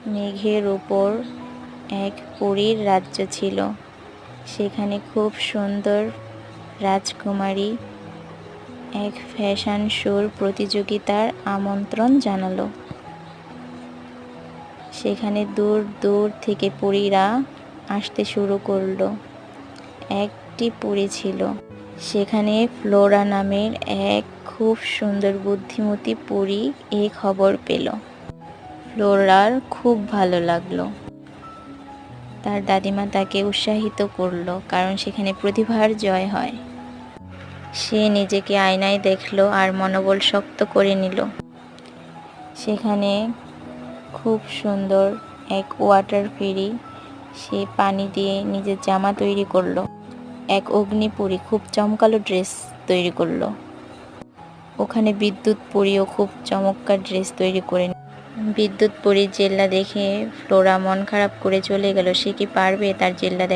মেঘের উপর এক পরীর রাজ্য ছিল। সেখানে খুব সুন্দর রাজকুমারী এক ফ্যাশন শোর প্রতিযোগিতার আমন্ত্রণ জানালো। সেখানে দূর দূর থেকে পরীরা আসতে শুরু করলো। একটি পরী ছিল, সেখানে ফ্লোরা নামের এক খুব সুন্দর বুদ্ধিমতী পরী এই খবর পেল। ফ্লোরার খুব ভালো লাগলো। তার দাদিমা তাকে উৎসাহিত করলো, কারণ সেখানে প্রতিভার জয় হয়। সে নিজেকে আয়নায় দেখলো আর মনোবল শক্ত করে নিল। সেখানে খুব সুন্দর এক ওয়াটার ফেরি, সে পানি দিয়ে নিজের জামা তৈরি করলো। এক অগ্নিপরী খুব চমকালো ড্রেস তৈরি করলো। ওখানে বিদ্যুৎ পরীও খুব চমৎকার ড্রেস তৈরি করে। বিদ্যুৎ পরীর জেল্লা দেখে ফ্লোরা মন খারাপ করে চলে গেল। সে কি পারবে তার জেল্লা